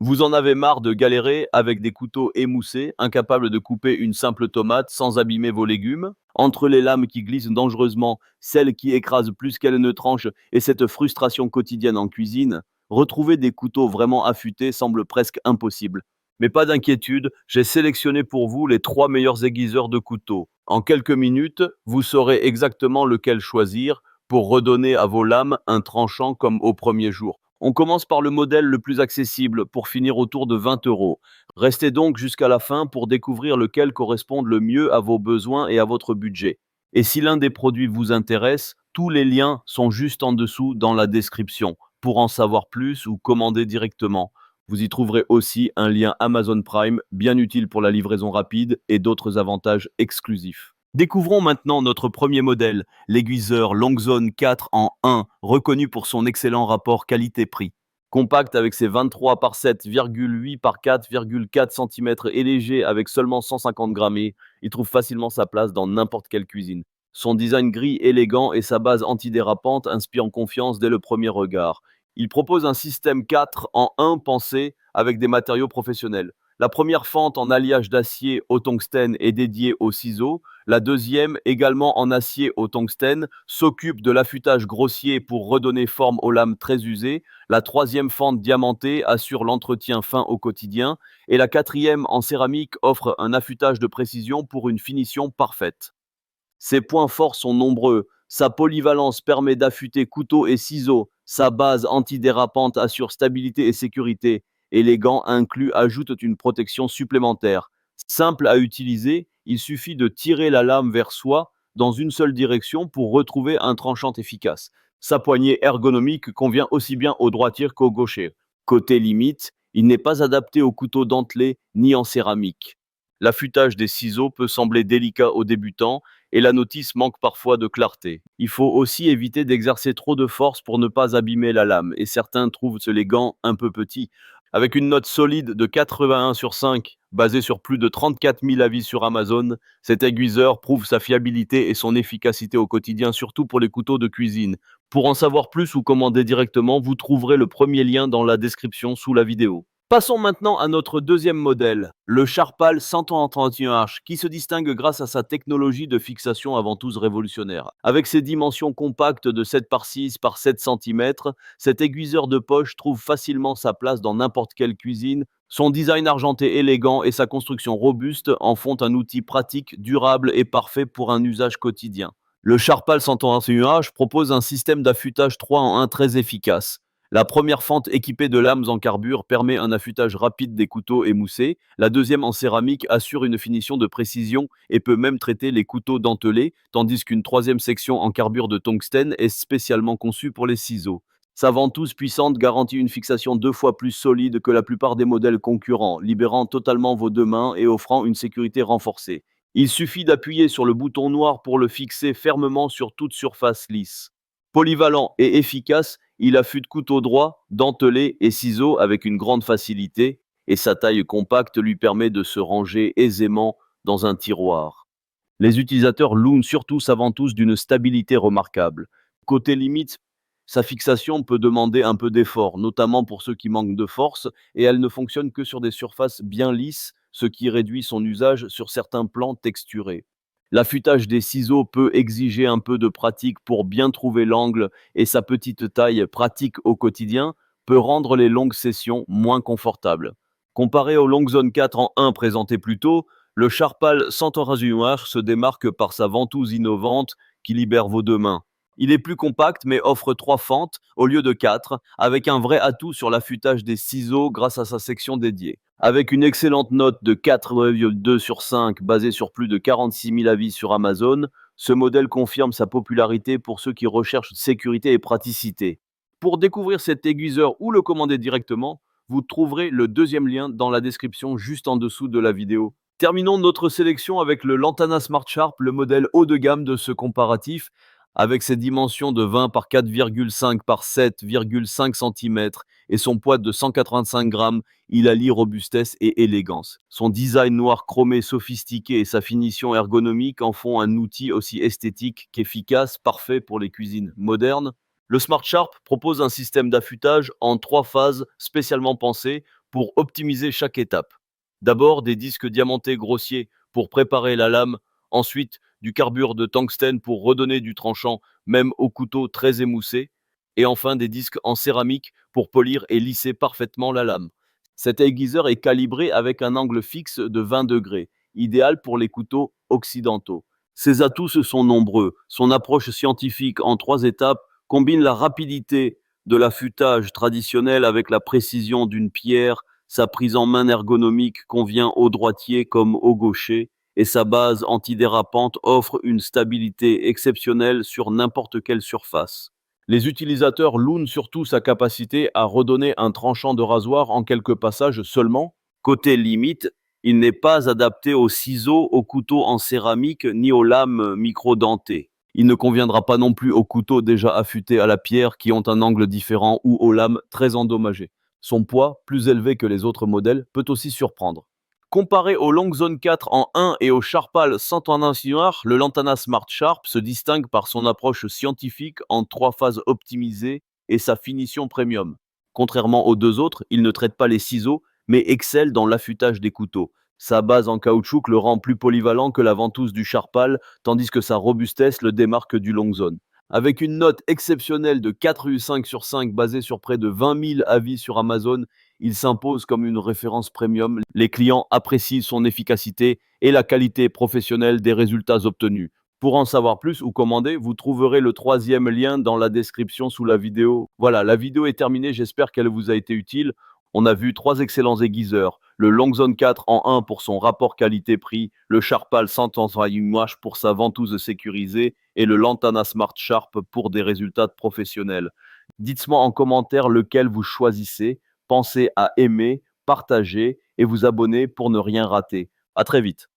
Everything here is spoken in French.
Vous en avez marre de galérer avec des couteaux émoussés, incapables de couper une simple tomate sans abîmer vos légumes? Entre les lames qui glissent dangereusement, celles qui écrasent plus qu'elles ne tranchent et cette frustration quotidienne en cuisine, retrouver des couteaux vraiment affûtés semble presque impossible. Mais pas d'inquiétude, j'ai sélectionné pour vous les 3 meilleurs aiguiseurs de couteaux. En quelques minutes, vous saurez exactement lequel choisir pour redonner à vos lames un tranchant comme au premier jour. On commence par le modèle le plus accessible pour finir autour de 20 euros. Restez donc jusqu'à la fin pour découvrir lequel correspond le mieux à vos besoins et à votre budget. Et si l'un des produits vous intéresse, tous les liens sont juste en dessous dans la description pour en savoir plus ou commander directement. Vous y trouverez aussi un lien Amazon Prime bien utile pour la livraison rapide et d'autres avantages exclusifs. Découvrons maintenant notre premier modèle, l'aiguiseur Longzone 4 en 1, reconnu pour son excellent rapport qualité-prix. Compact avec ses 23 par 7,8 par 4,4 cm et léger avec seulement 150 grammes, il trouve facilement sa place dans n'importe quelle cuisine. Son design gris élégant et sa base antidérapante inspirent confiance dès le premier regard. Il propose un système 4 en 1 pensé avec des matériaux professionnels. La première fente en alliage d'acier au tungstène est dédiée aux ciseaux. La deuxième, également en acier au tungstène, s'occupe de l'affûtage grossier pour redonner forme aux lames très usées. La troisième fente diamantée assure l'entretien fin au quotidien. Et la quatrième en céramique offre un affûtage de précision pour une finition parfaite. Ses points forts sont nombreux. Sa polyvalence permet d'affûter couteaux et ciseaux. Sa base antidérapante assure stabilité et sécurité. Et les gants inclus ajoutent une protection supplémentaire. Simple à utiliser, il suffit de tirer la lame vers soi dans une seule direction pour retrouver un tranchant efficace. Sa poignée ergonomique convient aussi bien aux droitiers qu'aux gauchers. Côté limite, il n'est pas adapté aux couteaux dentelés ni en céramique. L'affûtage des ciseaux peut sembler délicat aux débutants et la notice manque parfois de clarté. Il faut aussi éviter d'exercer trop de force pour ne pas abîmer la lame, et certains trouvent les gants un peu petits. Avec une note solide de 81 sur 5, basée sur plus de 34 000 avis sur Amazon, cet aiguiseur prouve sa fiabilité et son efficacité au quotidien, surtout pour les couteaux de cuisine. Pour en savoir plus ou commander directement, vous trouverez le premier lien dans la description sous la vidéo. Passons maintenant à notre deuxième modèle, le Sharpal 131H, qui se distingue grâce à sa technologie de fixation avant tout révolutionnaire. Avec ses dimensions compactes de 7 par 6 par 7 cm, cet aiguiseur de poche trouve facilement sa place dans n'importe quelle cuisine. Son design argenté élégant et sa construction robuste en font un outil pratique, durable et parfait pour un usage quotidien. Le Sharpal 131H propose un système d'affûtage 3 en 1 très efficace. La première fente équipée de lames en carbure permet un affûtage rapide des couteaux émoussés. La deuxième en céramique assure une finition de précision et peut même traiter les couteaux dentelés, tandis qu'une troisième section en carbure de tungstène est spécialement conçue pour les ciseaux. Sa ventouse puissante garantit une fixation 2 fois plus solide que la plupart des modèles concurrents, libérant totalement vos deux mains et offrant une sécurité renforcée. Il suffit d'appuyer sur le bouton noir pour le fixer fermement sur toute surface lisse. Polyvalent et efficace, il affûte couteau droit, dentelé et ciseaux avec une grande facilité, et sa taille compacte lui permet de se ranger aisément dans un tiroir. Les utilisateurs louent surtout sa ventouse d'une stabilité remarquable. Côté limite, sa fixation peut demander un peu d'effort, notamment pour ceux qui manquent de force, et elle ne fonctionne que sur des surfaces bien lisses, ce qui réduit son usage sur certains plans texturés. L'affûtage des ciseaux peut exiger un peu de pratique pour bien trouver l'angle et sa petite taille pratique au quotidien peut rendre les longues sessions moins confortables. Comparé au Longzone 4 en 1 présenté plus tôt, le Sharpal Centaurazinoir se démarque par sa ventouse innovante qui libère vos deux mains. Il est plus compact mais offre 3 fentes au lieu de 4, avec un vrai atout sur l'affûtage des ciseaux grâce à sa section dédiée. Avec une excellente note de 4,2 sur 5 basée sur plus de 46 000 avis sur Amazon, ce modèle confirme sa popularité pour ceux qui recherchent sécurité et praticité. Pour découvrir cet aiguiseur ou le commander directement, vous trouverez le deuxième lien dans la description juste en dessous de la vidéo. Terminons notre sélection avec le Lantana Smart Sharp, le modèle haut de gamme de ce comparatif, avec ses dimensions de 20 par 4,5 par 7,5 cm et son poids de 185 grammes, il allie robustesse et élégance. Son design noir chromé sophistiqué et sa finition ergonomique en font un outil aussi esthétique qu'efficace, parfait pour les cuisines modernes. Le Smart Sharp propose un système d'affûtage en 3 phases spécialement pensé pour optimiser chaque étape. D'abord, des disques diamantés grossiers pour préparer la lame, ensuite du carbure de tungstène pour redonner du tranchant, même au couteau très émoussé, et enfin des disques en céramique pour polir et lisser parfaitement la lame. Cet aiguiseur est calibré avec un angle fixe de 20 degrés, idéal pour les couteaux occidentaux. Ses atouts se sont nombreux. Son approche scientifique en 3 étapes combine la rapidité de l'affûtage traditionnel avec la précision d'une pierre, sa prise en main ergonomique convient au droitier comme au gaucher, et sa base antidérapante offre une stabilité exceptionnelle sur n'importe quelle surface. Les utilisateurs louent surtout sa capacité à redonner un tranchant de rasoir en quelques passages seulement. Côté limite, il n'est pas adapté aux ciseaux, aux couteaux en céramique ni aux lames micro-dentées. Il ne conviendra pas non plus aux couteaux déjà affûtés à la pierre qui ont un angle différent ou aux lames très endommagées. Son poids, plus élevé que les autres modèles, peut aussi surprendre. Comparé au Longzone 4 en 1 et au Sharpal sans tendance noire, le Lantana Smart Sharp se distingue par son approche scientifique en 3 phases optimisées et sa finition premium. Contrairement aux 2 autres, il ne traite pas les ciseaux, mais excelle dans l'affûtage des couteaux. Sa base en caoutchouc le rend plus polyvalent que la ventouse du Sharpal, tandis que sa robustesse le démarque du Longzone. Avec une note exceptionnelle de 4,5 sur 5 basée sur près de 20 000 avis sur Amazon, il s'impose comme une référence premium. Les clients apprécient son efficacité et la qualité professionnelle des résultats obtenus. Pour en savoir plus ou commander, vous trouverez le 3e lien dans la description sous la vidéo. Voilà, la vidéo est terminée, j'espère qu'elle vous a été utile. On a vu 3 excellents aiguiseurs, le Longzone 4 en 1 pour son rapport qualité-prix, le Sharpal sans tensoignage pour sa ventouse sécurisée et le Lantana Smart Sharp pour des résultats professionnels. Dites-moi en commentaire lequel vous choisissez. Pensez à aimer, partager et vous abonner pour ne rien rater. À très vite.